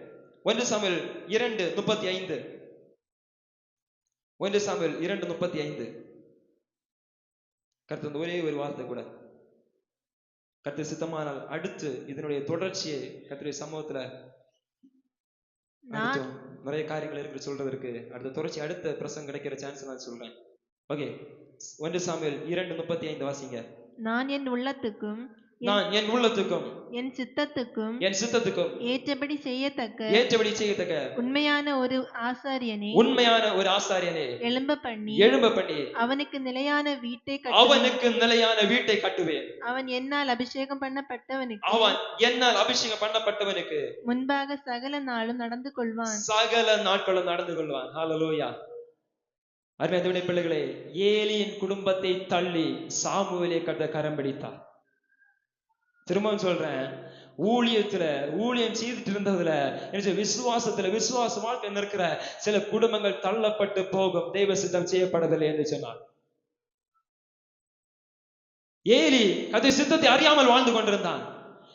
1 சாமுவேல் 2:35. 1 சாமுவேல் 2:35. கர்த்தர் ஒரே ஒரு வார்த்தை கூட, கர்த்தர் சித்தமானால் அடுத்து இதனுடைய தொடர்ச்சியை கர்த்தருடைய சமூகத்துல நிறைய காரியங்கள் இருக்கு சொல்றதற்கு. அடுத்த தொடர்ச்சி, அடுத்த பிரசங்கம் கிடைக்கிற சான்ஸ் நான் சொல்றேன். ஓகே, 1 சாமுவேல் 2:35 வாசிங்க. நான் என் உள்ளத்துக்கும் என் சித்தத்துக்கும் ஏற்றபடி செய்யத்தக்க உண்மையான ஒரு ஆசாரியனை எழும்ப பண்ணி அவனுக்கு நிலையான வீட்டை கட்டுவேன். அவன் என்னால் அபிஷேகம் பண்ணப்பட்டவனுக்கு முன்பாக சகல நாளும் நடந்து கொள்வான். ஹல்லேலூயா. அருமையான பிள்ளைகளே, ஏலியின் குடும்பத்தை தள்ளி சாமுவேலை கரம் பிடித்தார். திரும்பவும் சொல்றேன், ஊழியம் செய்துட்டு இருந்ததுல விசுவாச வாழ்க்கை நிற்கிற சில குடும்பங்கள் தள்ளப்பட்டு போகும், தெய்வ சித்தம் செய்யப்படவில்லை என்று சொன்னார். ஏலி கர்த்தருடைய சித்தத்தை அறியாமல் வாழ்ந்து கொண்டிருந்தான்.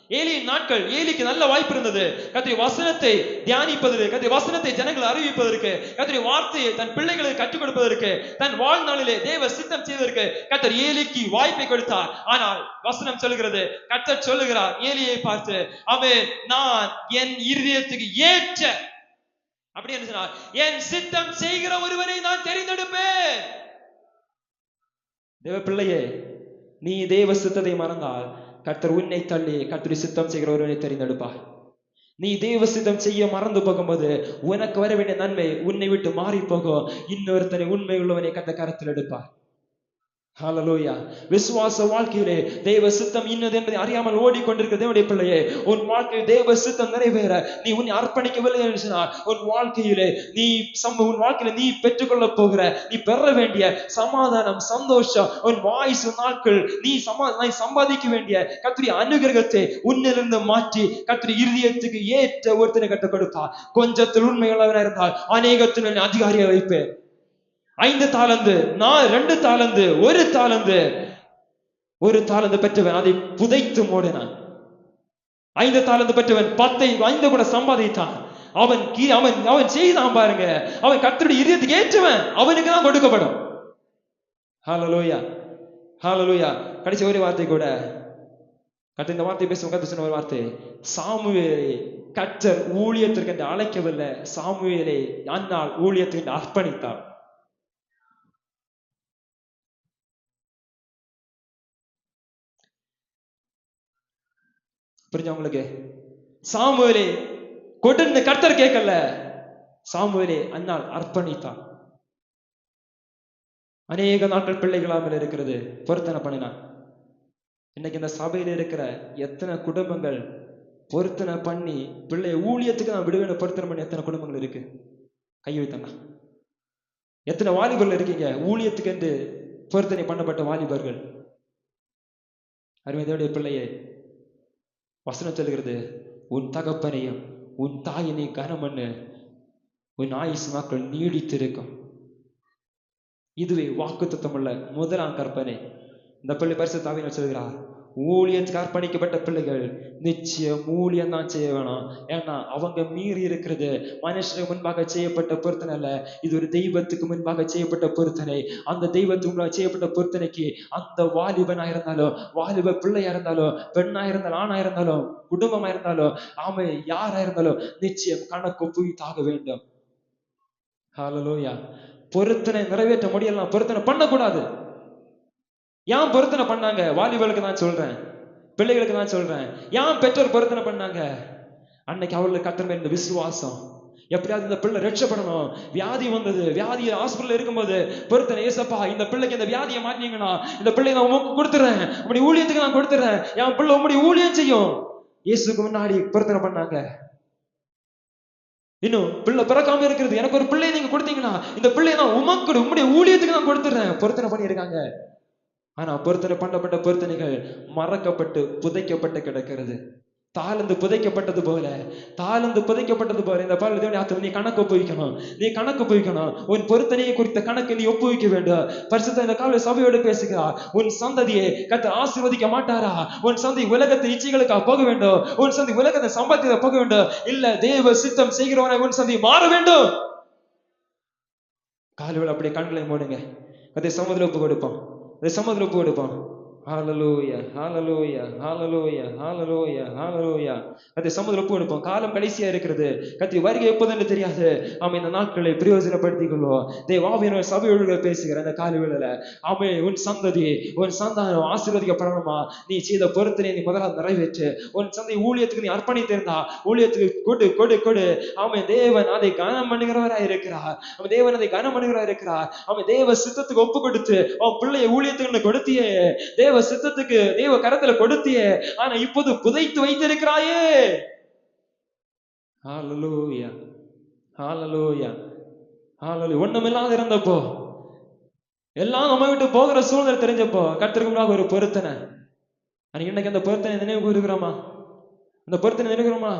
ஏலியின் நாட்கள், ஏலிக்கு நல்ல வாய்ப்பு இருந்தது கர்த்தருடைய வசனத்தை தியானிப்பதற்கு, கர்த்தருடைய வசனத்தை ஜனங்கள் அறிவிப்பதற்கு, கர்த்தருடைய வார்த்தையை தன் பிள்ளைகளுக்கு கற்றுக் கொடுப்பதற்கு, தன் வாழ்நாளிலே தேவ சித்தம் செய்வதற்கு கர்த்தர் ஏலிக்கு வாய்ப்பை கொடுத்தார். ஆனால் வசனம் சொல்லுகிறது, கர்த்தர் சொல்லுகிறார் ஏலியை பார்த்து, அவன் நான் என் இருதயத்துக்கு ஏற்ற, அப்படி என்ன சொன்னார், என் சித்தம் செய்கிற ஒருவனை நான் தெரிந்தெடுப்பேன். தேவ பிள்ளையே, நீ தேவ சித்தத்தை மறந்தால் கர்த்தர் உன்னை தள்ளி கர்த்தருடைய சித்தம் செய்கிற ஒருவனை தெரிந்தெடுப்பார். நீ தேவ சித்தம் செய்ய மறந்து போகும்போது உனக்கு வர வேண்டிய நன்மை உன்னை விட்டு மாறி போகும். இன்னொருத்தனை உண்மை உள்ளவனை கர்த்தர் கரத்தில் எடுப்பார். ஹல்லேலூயா. விசுவாச வாழ்க்கையிலே தேவ சித்தம் இன்னது என்பதை அறியாமல் ஓடிக்கொண்டிருக்கிற தேவனுடைய பிள்ளையே, உன் வாழ்க்கையில் தேவ சித்தம் நிறைவேற நீ உன்னை அர்ப்பணிக்கவில்லை என்று சொன்னால் உன் வாழ்க்கையிலே உன் வாழ்க்கையில நீ பெற்றுக்கொள்ள போகிற, நீ பெற வேண்டிய சமாதானம், சந்தோஷம், உன் வாய்ஸ் நாட்கள், நீ சம்பாதிக்க வேண்டிய கர்த்தருடைய அனுகிரகத்தை உன்னிலிருந்து மாற்றி கர்த்தருடைய இருதயத்துக்கு ஏற்ற ஒருத்தனை கற்றுக் கொடுத்தார். கொஞ்சத்தில் உண்மையுள்ளவனாக இருந்தால் அநேகத்தின் அதிகாரியை வைப்பேன். 5 தாலந்து, 2 தாலந்து, 1 தாலந்து, 1 தாலந்து பெற்றவன் அதை புதைத்து மூடினான். 5 தாலந்து பெற்றவன் 5 கூட சம்பாதித்தான். அவன் செய்தான் பாருங்க, அவன் கர்த்தருடைய இதயத்துக்கு ஏற்றவன், அவனுக்கு தான் கொடுக்கப்படும். ஹல்லேலூயா, ஹல்லேலூயா. கடைசி ஒரு வார்த்தை கூட கர்த்தர் இந்த வார்த்தை பேசும். கர்த்தர் சொன்ன ஒரு வார்த்தை, சாமுவேலை கர்த்தர் ஊழியத்திற்கு என்று அழைக்கவில்லை, சாமுவேலை அந்நாள் ஊழியத்திற்கு அர்ப்பணித்தார். புரிஞ்சா உங்களுக்கு? சாமுவேலை கொடுன்னு கர்த்தர் கேட்கல, சாமுவேலை அந்நாள் அர்ப்பணித்தான். அநேக நாட்கள் பிள்ளைகளாமல் இருக்கிறது, பொருத்தனை பண்ணினான். இன்னைக்கு இந்த சபையில இருக்கிற எத்தனை குடும்பங்கள் பொருத்தனை பண்ணி பிள்ளைய ஊழியத்துக்கு நான் விடுவேன் பொருத்தனை பண்ணி எத்தனை குடும்பங்கள் இருக்கு? கை வைத்தா. எத்தனை வாலிபர்கள் இருக்கீங்க ஊழியத்துக்கு என்று பொருத்தனை பண்ணப்பட்ட வாலிபர்கள்? அருமையோடைய பிள்ளையே, வசனம் சொல்லுகிறது, உன் தகப்பனையும் உன் தாயினை கனமண்ணு, உன் ஆயுசு நாட்கள் நீடித்திருக்கும். இதுவே வாக்குத்தத்தமுள்ள முதலாம் கற்பனை. இந்த பிள்ளை பரிசுத்த ஆவியானவர் சொல்கிறார், ஊழியத்துக்கு அர்ப்பணிக்கப்பட்ட பிள்ளைகள் நிச்சயம் ஊழியம் தான் செய்ய வேணும். ஏன்னா அவங்க மீறி இருக்கிறது மனுஷனுக்கு முன்பாக செய்யப்பட்ட பொருத்தனை அல்ல, இது ஒரு தெய்வத்துக்கு முன்பாக செய்யப்பட்ட பொருத்தனை. அந்த தெய்வத்துக்கு முன்பாக செய்யப்பட்ட பொருத்தனைக்கு அந்த வாலிபனா இருந்தாலும், வாலிப பிள்ளையா இருந்தாலும், பெண்ணா இருந்தாலும், ஆணா இருந்தாலும், குடும்பமா இருந்தாலும், ஆமை யாரா இருந்தாலும் நிச்சயம் கணக்கு ஒப்புவித்தாக வேண்டும். ஹல்லேலூயா. பொருத்தனை நிறைவேற்ற முடியலாம், பொருத்தனை பண்ணக்கூடாது. ஏன் பொருத்தனை பண்ணாங்க? வாலிபர்களுக்கு நான் சொல்றேன், பிள்ளைகளுக்கு நான் சொல்றேன், ஏன் பெற்றோர் பொருத்தனை பண்ணாங்க? அன்னைக்கு அவர்களுக்கு கர்த்தர் மேல் இந்த விசுவாசம், எப்படியாவது இந்த பிள்ளை ரட்சப்படணும். வியாதி வந்தது, வியாதி ஹாஸ்பிட்டல் இருக்கும்போது பொருத்தனை, ஏசப்பா இந்த பிள்ளைக்கு இந்த வியாதியை மாட்டீங்கன்னா இந்த பிள்ளை நான் உமக்கு கொடுத்துறேன், உங்களுடைய ஊழியத்துக்கு நான் கொடுத்துறேன், என் பிள்ளை உங்களுடைய ஊழியம் செய்யும். இயேசுக்கு முன்னாடி பொருத்தனை பண்ணாங்க. இன்னும் பிள்ளை பிறக்காம இருக்கிறது, எனக்கு ஒரு பிள்ளையை நீங்க கொடுத்தீங்கன்னா இந்த பிள்ளையை நான் உமக்கு உங்களுடைய ஊழியத்துக்கு நான் கொடுத்துறேன், பொருத்தனை பண்ணியிருக்காங்க. ஆனா பொருத்தனை பண்ணப்பட்ட பொருத்தனைகள் மறக்கப்பட்டு புதைக்கப்பட்டு கிடக்கிறது. தாளந்து புதைக்கப்பட்டது போல, தாளந்து புதைக்கப்பட்டது போல இந்த பாடல் நீ கணக்கு ஒப்புவிக்கணும், நீ கணக்கு ஒப்புவிக்கணும். உன் பொருத்தனையை குறித்த கணக்கு நீ ஒப்புவிக்க வேண்டும். பரிசுத்த இந்த கால சபையோடு பேசுகிறார், உன் சந்ததியை கர்த்தர் ஆசீர்வதிக்க மாட்டாரா? உன் சந்தை உலகத்தின் இச்சைகளுக்காக போக வேண்டும், உன் சந்தை உலகத்தை சம்பாதிக்க போக வேண்டும். இல்ல, தேவ சித்தம் செய்கிறவனை உன் சந்தை மாற வேண்டும். கால்கள் அப்படியே கண்களை மூடுங்க, அதை சமுதிரம் ஒப்பு கொடுப்போம், சமுதிரம் ஒப்பு கொடுப்போம். ஹல்லேலூயா, ஹல்லேலூயா, ஹல்லேலூயா, ஹல்லேலூயா, ஹல்லேலூயா. அதை சமுதிரம் ஒப்பு கொடுப்போம். காலம் கடைசியா இருக்கிறது, கர்த்தர் வருகை எப்போதுன்னு தெரியாது. ஆமா, இந்த நாட்களை பிரயோஜனப்படுத்திக் கொள்வோம். தேவாவியர் சபையோடு பேசுகிற அந்த கால வேளையில, ஆமே, உன் சந்ததி உன் சந்தானம் ஆசீர்வதிக்கப்படணுமா? நீ செய்த பொருத்தனை நீ முதலாவது நிறைவேற்று. உன் சந்தை ஊழியத்துக்கு நீ அர்ப்பணித்திருந்தா ஊழியத்துக்கு கொடு கொடு கொடு. ஆமே, தேவன் அதை கனம் பண்ணுகிறவராய் இருக்கிறார். அவன் தேவன் அதை கனம் பண்ணுகிறவராய் இருக்கிறார். அவன் தேவ சித்தத்துக்கு ஒப்பு கொடுத்து அவன் பிள்ளைய ஊழியத்துக்கு கொடுத்தியே, தேவ சித்தத்துக்கு தேவ கரத்துல கொடுத்தியே, ஆனா இப்போது புதைத்து வைத்திருக்கிறாயே. ஹல்லேலூயா, ஹல்லேலூயா, ஹல்லேலூயா. ஒண்ணுமில்லாத இருந்தப்போ, எல்லாம் நம்ம விட்டு போகிற சூழ்நிலை தெரிஞ்சப்போ கர்த்தருக்கு முன்னாக ஒரு பொருத்தனை. இன்னைக்கு அந்த பொருத்தனை நினைவு கூறுகிறோமா? அந்த பொருத்தனை நினைவுகிறோமா?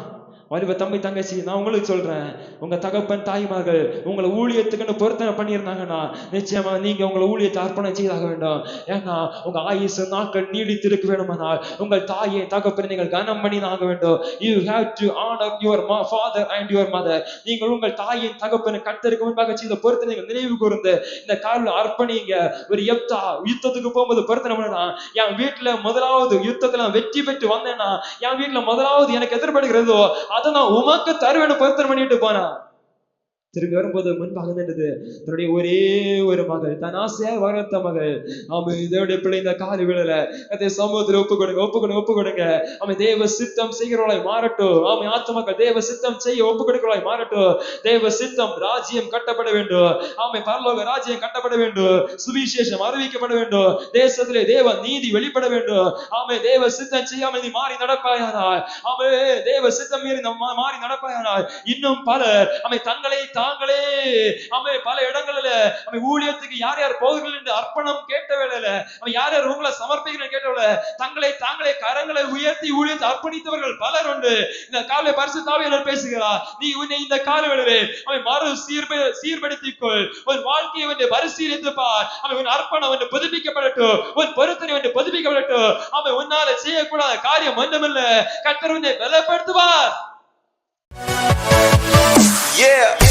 வாலிப தம்பி தங்கச்சி, நான் உங்களுக்கு சொல்றேன், உங்க தகப்பன் தாய்மார்கள் உங்களை ஊழியத்துக்குன்னு பொருத்தனை பண்ணியிருந்தாங்கன்னா நிச்சயமா நீங்க உங்களை ஊழியத்தை அர்ப்பணம் செய்தாக வேண்டும். ஏன்னா உங்க ஆயுசு நாட்கள் நீடித்திருக்க வேண்டுமானால் உங்கள் தாயை தகப்பனை நீங்கள் கனம் பண்ணி ஆக வேண்டும். You have to honor your father and your mother. நீங்கள் உங்கள் தாயின் தகப்பனை கர்த்தருக்கு முன்பாக செய்த பொருத்தனை நீங்கள் நினைவு கூர்ந்து இந்த காலில் அர்ப்பணிங்க. ஒரு யெப்தா யுத்தத்துக்கு போகும்போது பொருத்தனை பண்ணா, என் வீட்டுல முதலாவது யுத்தத்துல வெற்றி பெற்று வந்தேன்னா என் வீட்டுல முதலாவது எனக்கு எதிர்படுகிறதோ அதை நான் உமக்கு தருவேன்னு பொருத்தனை பண்ணிட்டு போனா, திரும்பி வரும்போது முன்பாக நின்றது தன்னுடைய ஒரே ஒரு மகள், தன் ஆசையா வளர்த்த மகள். அவன் இதோடைய பிள்ளை இந்த காலி விழல அதை சமூகத்தில் ஒப்பு கொடுங்க. அவன் தேவ சித்தம் செய்கிறவளாய் மாறட்டும். அவன் ஆத்மக்கள் தேவ சித்தம் செய்ய ஒப்பு கொடுக்கிறவளாய் மாறட்டும். தேவ சித்தம் ராஜ்யம் கட்டப்பட வேண்டும். அவன் பரலோக ராஜ்யம் கட்டப்பட வேண்டும். சுவிசேஷம் அறிவிக்கப்பட வேண்டும். தேசத்திலே தேவ நீதி வெளிப்பட வேண்டும். அவன் தேவ சித்தம் செய்யாமல் நீ மாறி நடப்பாயானால், அவன் தேவ சித்தம் மீறி மாறி நடப்பாயானால் இன்னும் பலர் அவன் தங்களே பல இடங்கள்ல ஊழியத்துக்கு யார் யார் போகுங்கள் என்று அர்ப்பணம் கேட்ட வேளையில யார் யார் உங்களை சமர்ப்பிக்கிறேன் கேட்ட வேளை தாங்களே கரங்களை உயர்த்தி ஊழியத்தை அர்ப்பணித்தவர்கள் பலர் உண்டு. இந்த காலை பரிசுத்த ஆவியானவர் பேசுகிறார், நீ உன்னை இந்த கால வேளையிலே மறு சீர்படுத்திக்கொள். உன் வாழ்க்கையை வந்து பரிசீலித்து பார். உன் அர்ப்பணம் வந்து புதுப்பிக்கப்படட்டும். உன் பொருத்தனை வந்து புதுப்பிக்கப்படட்டும். உன்னால செய்யக்கூடாத காரியம் ஒன்றுமில்லை. கர்த்தர் உன்னை பலப்படுத்துவார். Yeah.